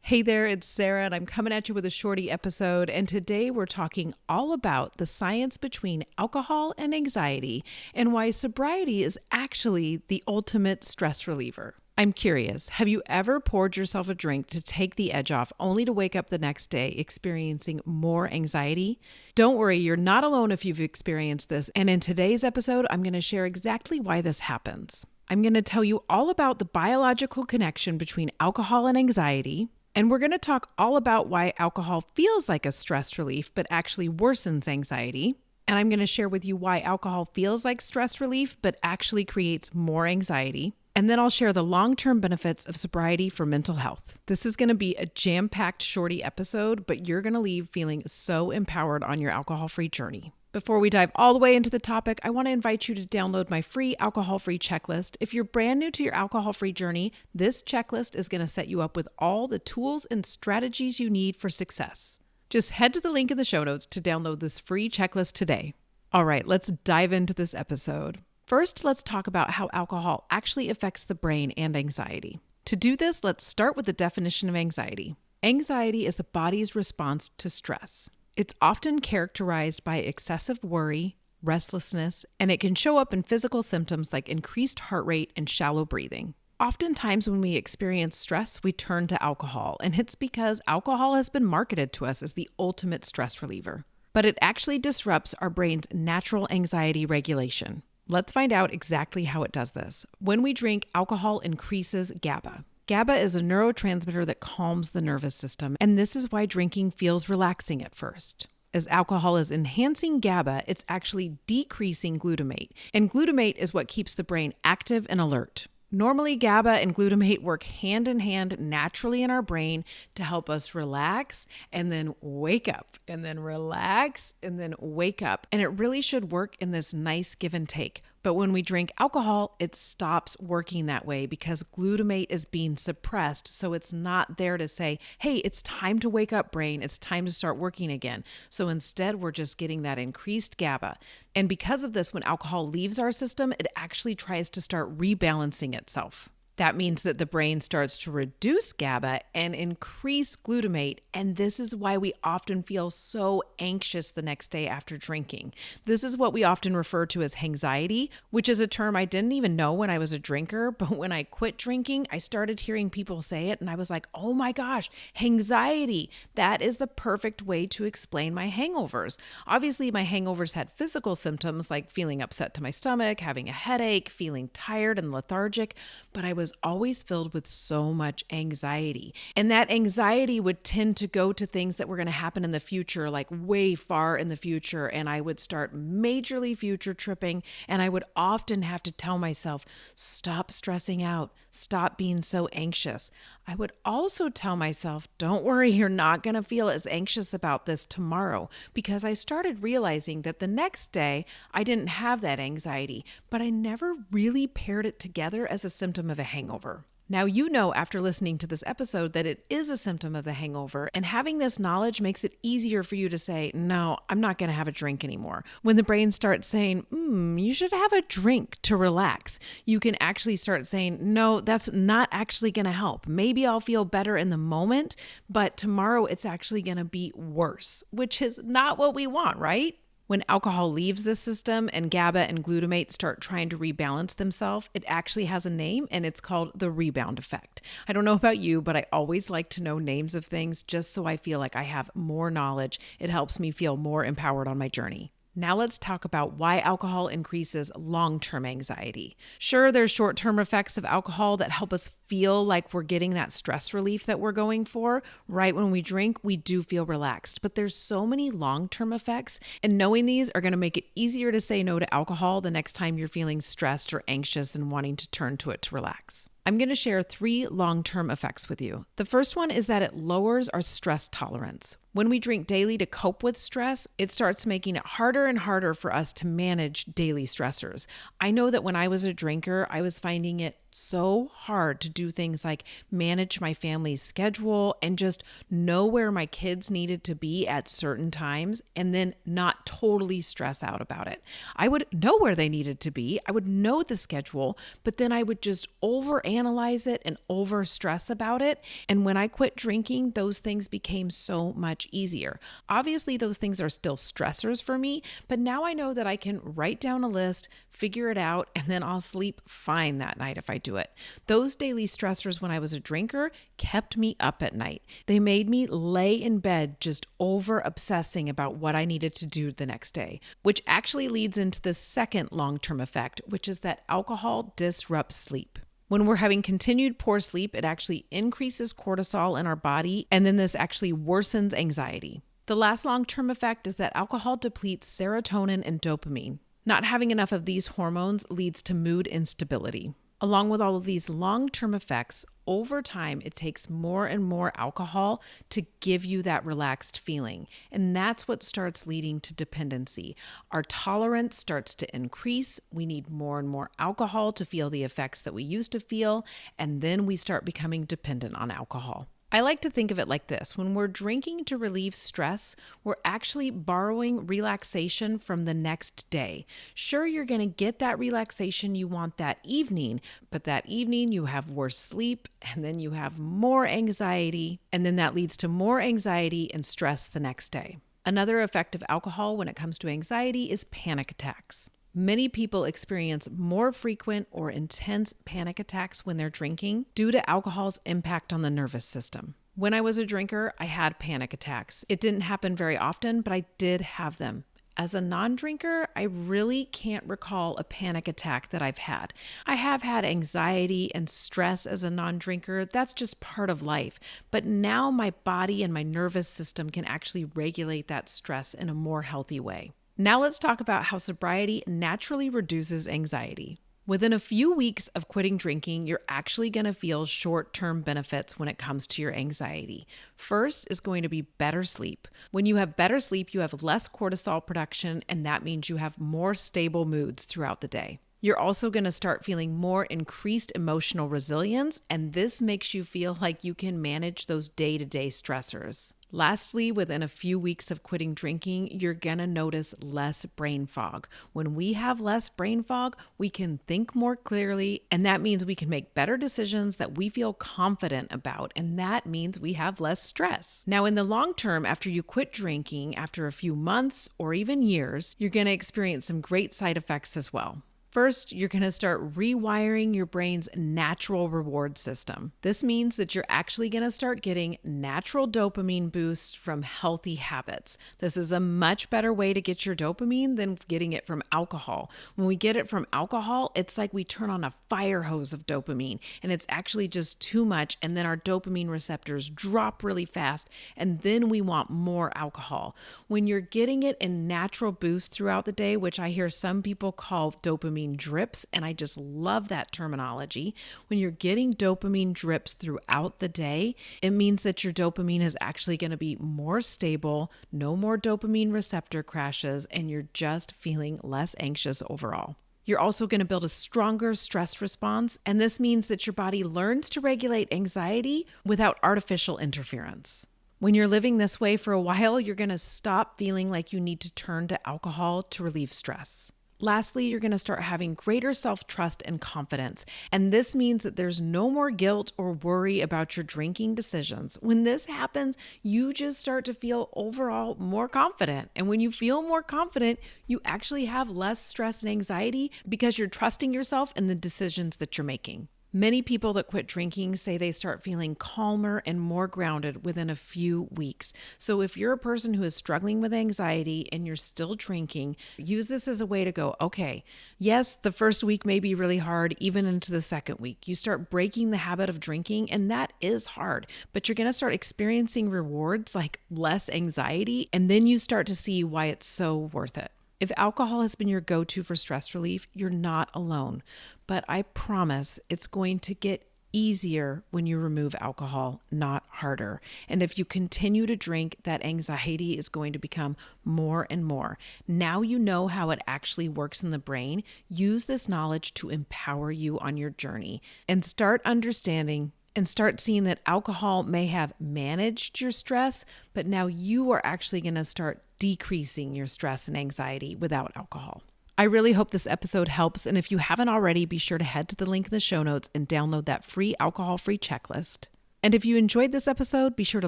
Hey there, it's Sara, and I'm coming at you with a shorty episode. And today we're talking all about the science between alcohol and anxiety and why sobriety is actually the ultimate stress reliever. I'm curious, have you ever poured yourself a drink to take the edge off only to wake up the next day experiencing more anxiety? Don't worry, you're not alone if you've experienced this. And in today's episode, I'm going to share exactly why this happens. I'm going to tell you all about the biological connection between alcohol and anxiety. And we're going to talk all about why alcohol feels like a stress relief, but actually worsens anxiety. And I'm going to share with you why alcohol feels like stress relief, but actually creates more anxiety. And then I'll share the long-term benefits of sobriety for mental health. This is going to be a jam-packed shorty episode, but you're going to leave feeling so empowered on your alcohol-free journey. Before we dive all the way into the topic, I want to invite you to download my free alcohol-free checklist. If you're brand new to your alcohol-free journey, this checklist is going to set you up with all the tools and strategies you need for success. Just head to the link in the show notes to download this free checklist today. All right, let's dive into this episode. First, let's talk about how alcohol actually affects the brain and anxiety. To do this, let's start with the definition of anxiety. Anxiety is the body's response to stress. It's often characterized by excessive worry, restlessness, and it can show up in physical symptoms like increased heart rate and shallow breathing. Oftentimes when we experience stress, we turn to alcohol, and it's because alcohol has been marketed to us as the ultimate stress reliever. But it actually disrupts our brain's natural anxiety regulation. Let's find out exactly how it does this. When we drink, alcohol increases GABA. GABA is a neurotransmitter that calms the nervous system, and this is why drinking feels relaxing at first. As alcohol is enhancing GABA, it's actually decreasing glutamate, and glutamate is what keeps the brain active and alert. Normally, GABA and glutamate work hand in hand naturally in our brain to help us relax and then wake up, and then relax and then wake up. And it really should work in this nice give and take. But when we drink alcohol, it stops working that way because glutamate is being suppressed. So it's not there to say, hey, it's time to wake up, brain. It's time to start working again. So instead, we're just getting that increased GABA. And because of this, when alcohol leaves our system, it actually tries to start rebalancing itself. That means that the brain starts to reduce GABA and increase glutamate, and this is why we often feel so anxious the next day after drinking. This is what we often refer to as hangxiety, which is a term I didn't even know when I was a drinker, but when I quit drinking, I started hearing people say it, and I was like, oh my gosh, hangxiety. That is the perfect way to explain my hangovers. Obviously, my hangovers had physical symptoms like feeling upset to my stomach, having a headache, feeling tired and lethargic, but I was always filled with so much anxiety. And that anxiety would tend to go to things that were going to happen in the future, like way far in the future. And I would start majorly future tripping. And I would often have to tell myself, stop stressing out, stop being so anxious. I would also tell myself, don't worry, you're not going to feel as anxious about this tomorrow, because I started realizing that the next day I didn't have that anxiety, but I never really paired it together as a symptom of a hangover. Now, you know after listening to this episode that it is a symptom of the hangover, and having this knowledge makes it easier for you to say, no, I'm not going to have a drink anymore. When the brain starts saying, you should have a drink to relax, you can actually start saying, no, that's not actually going to help. Maybe I'll feel better in the moment, but tomorrow it's actually going to be worse, which is not what we want, right? When alcohol leaves the system and GABA and glutamate start trying to rebalance themselves, it actually has a name, and it's called the rebound effect. I don't know about you, but I always like to know names of things just so I feel like I have more knowledge. It helps me feel more empowered on my journey. Now let's talk about why alcohol increases long-term anxiety. Sure, there's short-term effects of alcohol that help us feel like we're getting that stress relief that we're going for. Right when we drink, we do feel relaxed, but there's so many long-term effects, and knowing these are going to make it easier to say no to alcohol the next time you're feeling stressed or anxious and wanting to turn to it to relax. I'm going to share 3 long-term effects with you. The first one is that it lowers our stress tolerance. When we drink daily to cope with stress, it starts making it harder and harder for us to manage daily stressors. I know that when I was a drinker, I was finding it so hard to do things like manage my family's schedule and just know where my kids needed to be at certain times and then not totally stress out about it. I would know where they needed to be. I would know the schedule, but then I would just overanalyze it and over stress about it. And when I quit drinking, those things became so much easier. Obviously, those things are still stressors for me, but now I know that I can write down a list, figure it out, and then I'll sleep fine that night if I do it. Those daily stressors when I was a drinker kept me up at night. They made me lay in bed just over obsessing about what I needed to do the next day, which actually leads into the second long-term effect, which is that alcohol disrupts sleep. When we're having continued poor sleep, it actually increases cortisol in our body, and then this actually worsens anxiety. The last long-term effect is that alcohol depletes serotonin and dopamine. Not having enough of these hormones leads to mood instability. Along with all of these long-term effects, over time, it takes more and more alcohol to give you that relaxed feeling. And that's what starts leading to dependency. Our tolerance starts to increase. We need more and more alcohol to feel the effects that we used to feel. And then we start becoming dependent on alcohol. I like to think of it like this. When we're drinking to relieve stress, we're actually borrowing relaxation from the next day. Sure, you're going to get that relaxation you want that evening, but that evening you have worse sleep, and then you have more anxiety, and then that leads to more anxiety and stress the next day. Another effect of alcohol when it comes to anxiety is panic attacks. Many people experience more frequent or intense panic attacks when they're drinking due to alcohol's impact on the nervous system. When I was a drinker, I had panic attacks. It didn't happen very often, but I did have them. As a non-drinker, I really can't recall a panic attack that I've had. I have had anxiety and stress as a non-drinker. That's just part of life. But now my body and my nervous system can actually regulate that stress in a more healthy way. Now let's talk about how sobriety naturally reduces anxiety. Within a few weeks of quitting drinking, you're actually going to feel short-term benefits when it comes to your anxiety. First is going to be better sleep. When you have better sleep, you have less cortisol production, and that means you have more stable moods throughout the day. You're also going to start feeling more increased emotional resilience, and this makes you feel like you can manage those day-to-day stressors. Lastly, within a few weeks of quitting drinking, you're going to notice less brain fog. When we have less brain fog, we can think more clearly, and that means we can make better decisions that we feel confident about, and that means we have less stress. Now, in the long term, after you quit drinking, after a few months or even years, you're going to experience some great side effects as well. First, you're going to start rewiring your brain's natural reward system. This means that you're actually going to start getting natural dopamine boosts from healthy habits. This is a much better way to get your dopamine than getting it from alcohol. When we get it from alcohol, it's like we turn on a fire hose of dopamine, and it's actually just too much, and then our dopamine receptors drop really fast, and then we want more alcohol. When you're getting it in natural boosts throughout the day, which I hear some people call dopamine drips, and I just love that terminology. When you're getting dopamine drips throughout the day, it means that your dopamine is actually going to be more stable, no more dopamine receptor crashes, and you're just feeling less anxious overall. You're also going to build a stronger stress response, and this means that your body learns to regulate anxiety without artificial interference. When you're living this way for a while, you're going to stop feeling like you need to turn to alcohol to relieve stress. Lastly, you're going to start having greater self-trust and confidence. And this means that there's no more guilt or worry about your drinking decisions. When this happens, you just start to feel overall more confident. And when you feel more confident, you actually have less stress and anxiety because you're trusting yourself in the decisions that you're making. Many people that quit drinking say they start feeling calmer and more grounded within a few weeks. So if you're a person who is struggling with anxiety and you're still drinking, use this as a way to go, okay, yes, the first week may be really hard, even into the second week. You start breaking the habit of drinking, and that is hard, but you're going to start experiencing rewards like less anxiety, and then you start to see why it's so worth it. If alcohol has been your go-to for stress relief, you're not alone. But I promise it's going to get easier when you remove alcohol, not harder. And if you continue to drink, that anxiety is going to become more and more. Now you know how it actually works in the brain. Use this knowledge to empower you on your journey and start understanding and start seeing that alcohol may have managed your stress, but now you are actually going to start decreasing your stress and anxiety without alcohol. I really hope this episode helps, and if you haven't already, be sure to head to the link in the show notes and download that free alcohol-free checklist. And if you enjoyed this episode, be sure to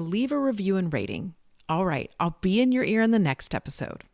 leave a review and rating. All right, I'll be in your ear in the next episode.